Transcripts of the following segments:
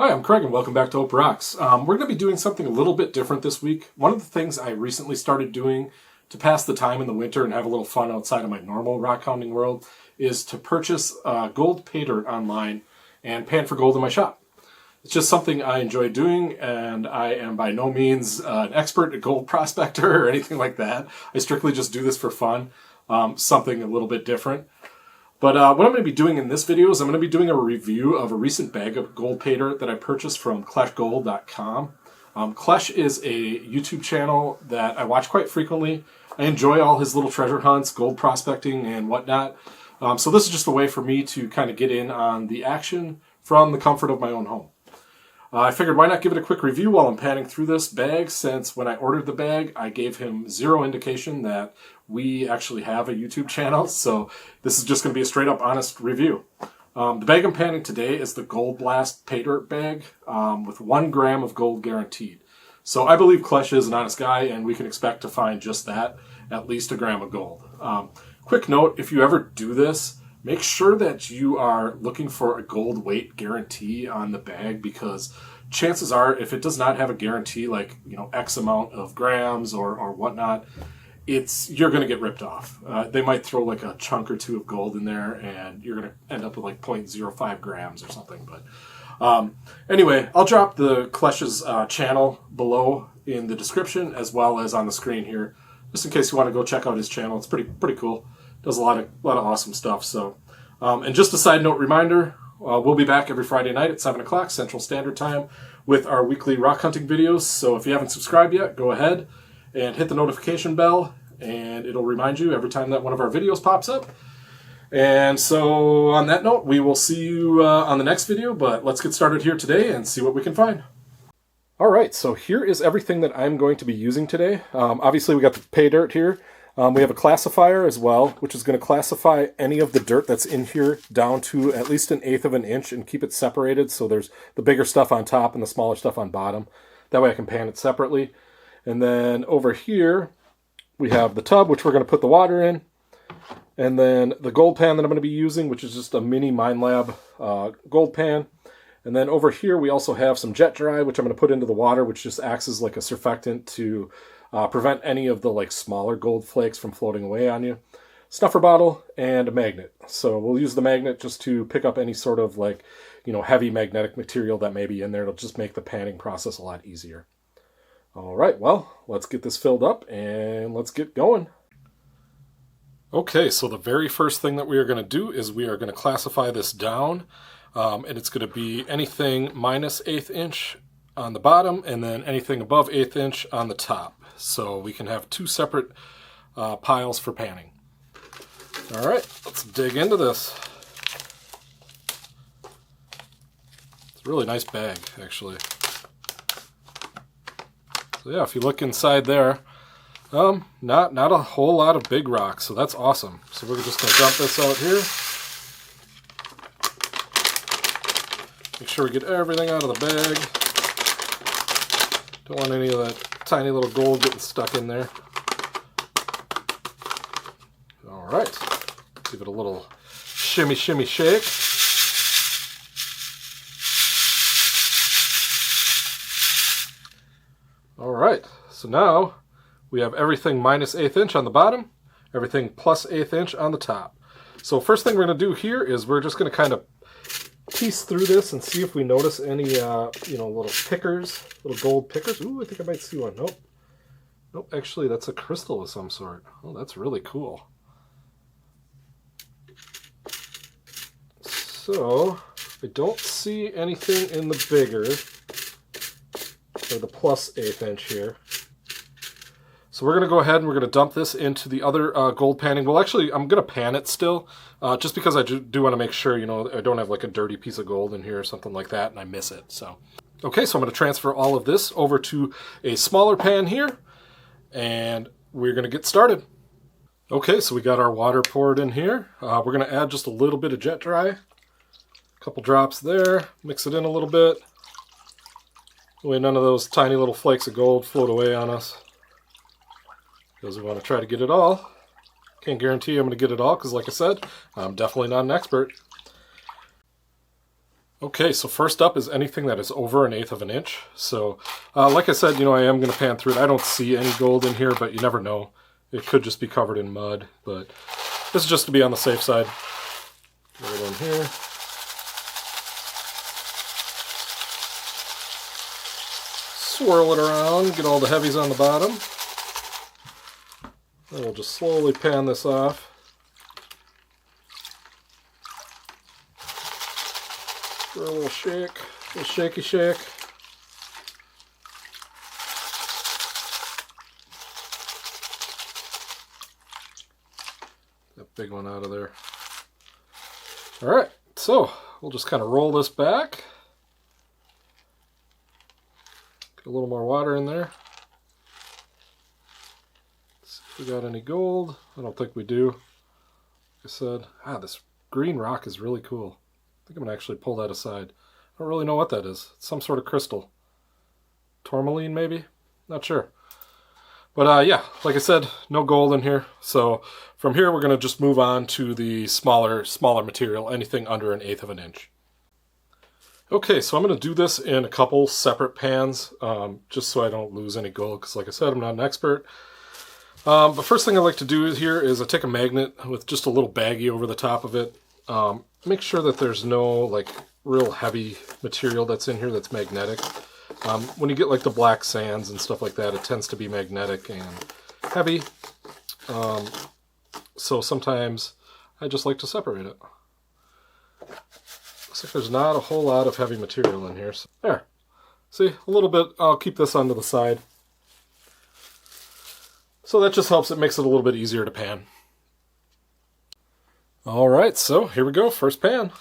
Hi, I'm Craig and welcome back to OPE Rocks. We're going to be doing something a little bit different this week. One of the things I recently started doing to pass the time in the winter and have a little fun outside of my normal rock hounding world is to purchase gold Paydirt online and pan for gold in my shop. It's just something I enjoy doing, and I am by no means an expert, a gold prospector, or anything like that. I strictly just do this for fun, something a little bit different. But what I'm going to be doing in this video is I'm going to be doing a review of a recent bag of gold Paydirt that I purchased from kleshgold.com. Klesh is a YouTube channel that I watch quite frequently. I enjoy all his little treasure hunts, gold prospecting, and whatnot. So this is just a way for me to kind of get in on the action from the comfort of my own home. I figured why not give it a quick review while I'm panning through this bag, since when I ordered the bag, I gave him zero indication that we actually have a YouTube channel, so this is just going to be a straight up honest review. The bag I'm panning today is the Gold Blast Paydirt bag with 1 gram of gold guaranteed. So I believe Klesh is an honest guy, and we can expect to find just that, at least 1 gram of gold. Quick note, if you ever do this, make sure that you are looking for a gold weight guarantee on the bag, because chances are if it does not have a guarantee like, X amount of grams or whatnot, you're going to get ripped off. They might throw like a chunk or two of gold in there and you're going to end up with like 0.05 grams or something. But anyway, I'll drop the Klesh's channel below in the description as well as on the screen here, just in case you want to go check out his channel. It's pretty cool. Does a lot of awesome stuff. So, and just a side note reminder, we'll be back every Friday night at 7 o'clock Central Standard Time with our weekly rock hunting videos. So if you haven't subscribed yet, go ahead and hit the notification bell, and it'll remind you every time that one of our videos pops up. And so on that note, we will see you on the next video, but let's get started here today and see what we can find. All right, so here is everything that I'm going to be using today. Obviously, we got the Paydirt here. We have a classifier as well, which is going to classify any of the dirt that's in here down to at least 1/8 of an inch and keep it separated. So there's the bigger stuff on top and the smaller stuff on bottom. That way I can pan it separately. And then over here, we have the tub, which we're going to put the water in. And then the gold pan that I'm going to be using, which is just a mini Mine Lab gold pan. And then over here, we also have some jet dry, which I'm going to put into the water, which just acts as like a surfactant to prevent any of the smaller gold flakes from floating away on you. Snuffer bottle and a magnet. So we'll use the magnet just to pick up any sort of heavy magnetic material that may be in there. It'll just make the panning process a lot easier. All right, well, let's get this filled up and let's get going. Okay, so the very first thing that we are going to do is we are going to classify this down, and it's going to be anything minus 1/8 inch on the bottom and then anything above 1/8 inch on the top. So we can have 2 separate piles for panning. All right, let's dig into this. It's a really nice bag, actually. So yeah, if you look inside there, not a whole lot of big rocks, so that's awesome. So we're just going to dump this out here. Make sure we get everything out of the bag. Don't want any of that tiny little gold getting stuck in there. All right, give it a little shimmy shake. All right, so now we have everything minus 1/8 inch on the bottom, everything plus 1/8 inch on the top. So first thing we're going to do here is we're just going to kind of piece through this and see if we notice any, little pickers, little gold pickers. Ooh, I think I might see one. Nope, actually that's a crystal of some sort. Oh, that's really cool. So I don't see anything in the bigger, or the plus 1/8 inch here. So we're going to go ahead and we're going to dump this into the other gold panning. Well, actually, I'm going to pan it still, just because I do want to make sure, I don't have like a dirty piece of gold in here or something like that and I miss it. So, okay, so I'm going to transfer all of this over to a smaller pan here, and we're going to get started. Okay, so we got our water poured in here. We're going to add just a little bit of jet dry. A couple drops there, mix it in a little bit. That way none of those tiny little flakes of gold float away on us, because we want to try to get it all. Can't guarantee I'm going to get it all because, like I said, I'm definitely not an expert. Okay, so first up is anything that is over 1/8 of an inch. So, like I said, I am going to pan through it. I don't see any gold in here, but you never know. It could just be covered in mud, but this is just to be on the safe side. Get it in here. Swirl it around, get all the heavies on the bottom. Then we'll just slowly pan this off. For a little shake, a little shaky shake. That big one out of there. All right, so we'll just kind of roll this back. Get a little more water in there. See if we got any gold. I don't think we do. Like I said, this green rock is really cool. I think I'm going to actually pull that aside. I don't really know what that is. It's some sort of crystal. Tourmaline, maybe? Not sure. But yeah, like I said, no gold in here. So from here, we're going to just move on to the smaller material, anything under 1/8 of an inch. Okay, so I'm going to do this in a couple separate pans, just so I don't lose any gold, because like I said, I'm not an expert. But first thing I like to do here is I take a magnet with just a little baggie over the top of it. Make sure that there's no like real heavy material that's in here that's magnetic. When you get like the black sands and stuff like that, it tends to be magnetic and heavy. So sometimes I just like to separate it. Looks like there's not a whole lot of heavy material in here. So there. See, a little bit. I'll keep this onto the side. So that just helps. It makes it a little bit easier to pan. All right, so here we go. First pan.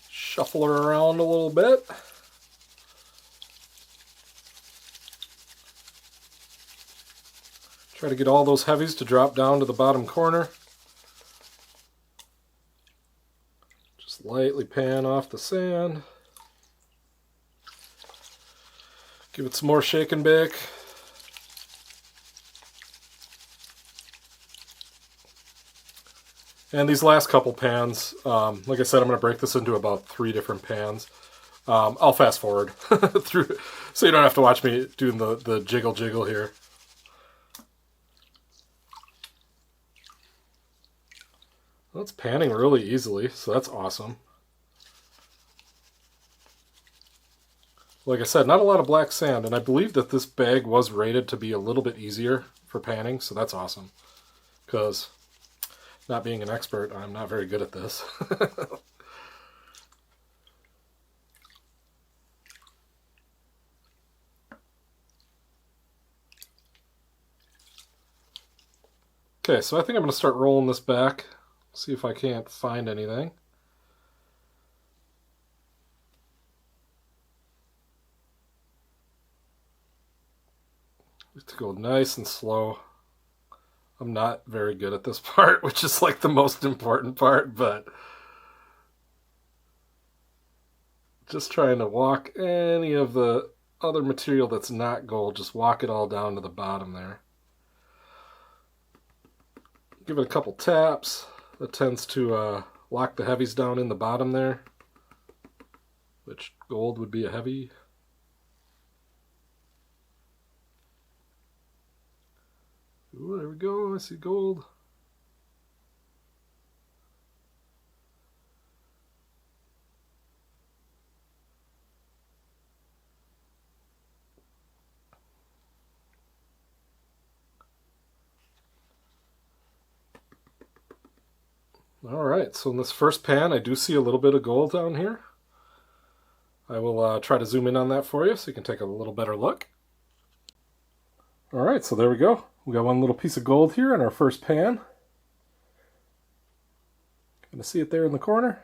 Shuffle her around a little bit. Try to get all those heavies to drop down to the bottom corner. Just lightly pan off the sand. Give it some more shake and bake. And these last couple pans, like I said, I'm going to break this into about 3 different pans. I'll fast forward through, so you don't have to watch me doing the jiggle here. Well, it's panning really easily, so that's awesome. Like I said, not a lot of black sand, and I believe that this bag was rated to be a little bit easier for panning, so that's awesome. Because, not being an expert, I'm not very good at this. Okay, so I think I'm going to start rolling this back, see if I can't find anything. To go nice and slow. I'm not very good at this part, which is like the most important part, but just trying to walk any of the other material that's not gold, just walk it all down to the bottom there. Give it a couple taps. That tends to lock the heavies down in the bottom there, which gold would be a heavy. Ooh, there we go. I see gold. All right, so in this first pan, I do see a little bit of gold down here. I will try to zoom in on that for you so you can take a little better look. All right, so there we go. We got one little piece of gold here in our first pan. Gonna see it there in the corner.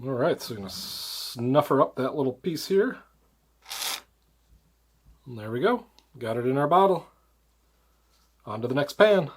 All right, so I'm gonna snuffer up that little piece here. And there we go. Got it in our bottle. On to the next pan.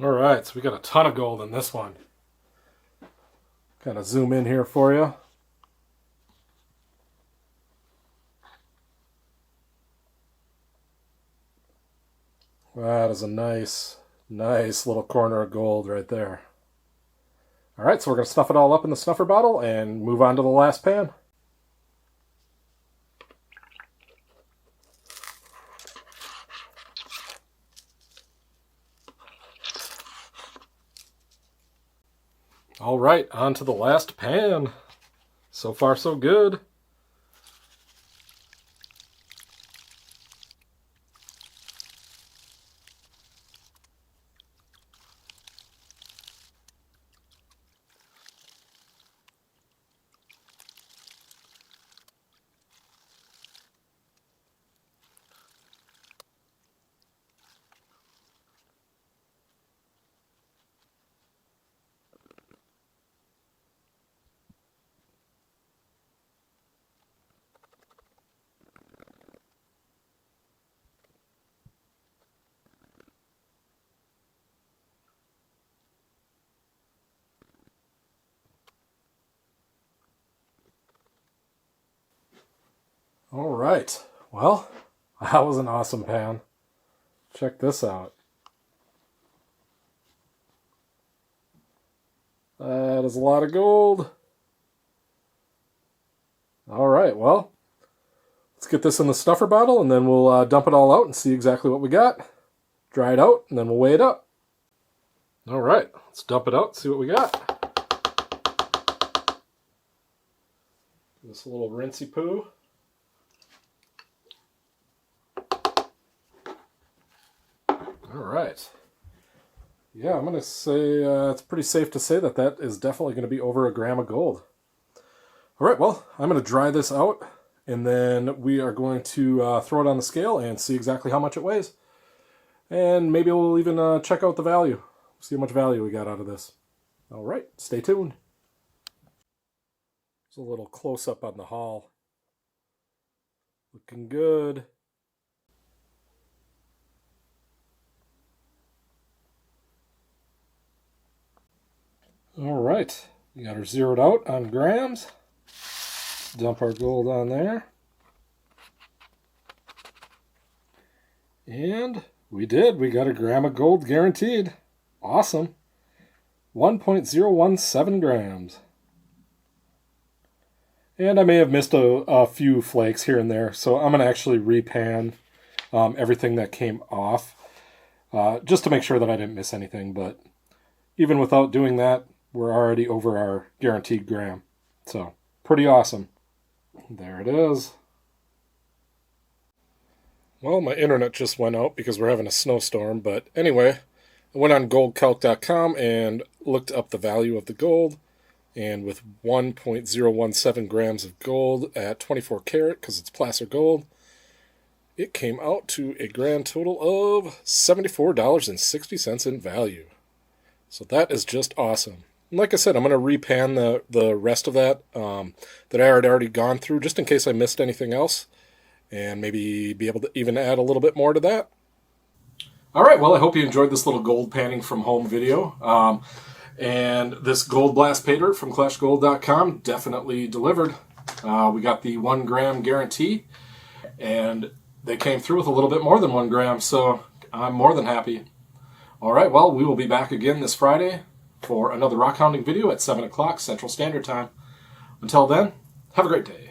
All right, so we got a ton of gold in this one. Kind of zoom in here for you. That is a nice little corner of gold right there. All right, so we're going to stuff it all up in the snuffer bottle and move on to the last pan. All right, on to the last pan. So far, so good. All right, well, that was an awesome pan. Check this out. That is a lot of gold. All right, well, let's get this in the stuffer bottle and then we'll dump it all out and see exactly what we got. Dry it out and then we'll weigh it up. All right, let's dump it out, see what we got. Give this a little rinsey poo. All right. Yeah, I'm going to say it's pretty safe to say that that is definitely going to be over a gram of gold. All right, well, I'm going to dry this out, and then we are going to throw it on the scale and see exactly how much it weighs. And maybe we'll even check out the value, see how much value we got out of this. All right, stay tuned. There's a little close-up on the hull. Looking good. All right, we got her zeroed out on grams. Dump our gold on there. And we did. We got a gram of gold guaranteed. Awesome. 1.017 grams. And I may have missed a few flakes here and there, so I'm going to actually repan everything that came off just to make sure that I didn't miss anything. But even without doing that, we're already over our guaranteed gram. So, pretty awesome. There it is. Well, my internet just went out because we're having a snowstorm. But anyway, I went on goldcalc.com and looked up the value of the gold. And with 1.017 grams of gold at 24 karat, because it's placer gold, it came out to a grand total of $74.60 in value. So that is just awesome. And like I said, I'm going to repan the rest of that that I had already gone through, just in case I missed anything else, and maybe be able to even add a little bit more to that. All right, well, I hope you enjoyed this little gold panning from home video. And this Gold Blast Paydirt from CleshGold.com definitely delivered. We got the 1 gram guarantee, and they came through with a little bit more than 1 gram, so I'm more than happy. All right, well, we will be back again this Friday for another rock hounding video at 7 o'clock Central Standard Time. Until then, have a great day.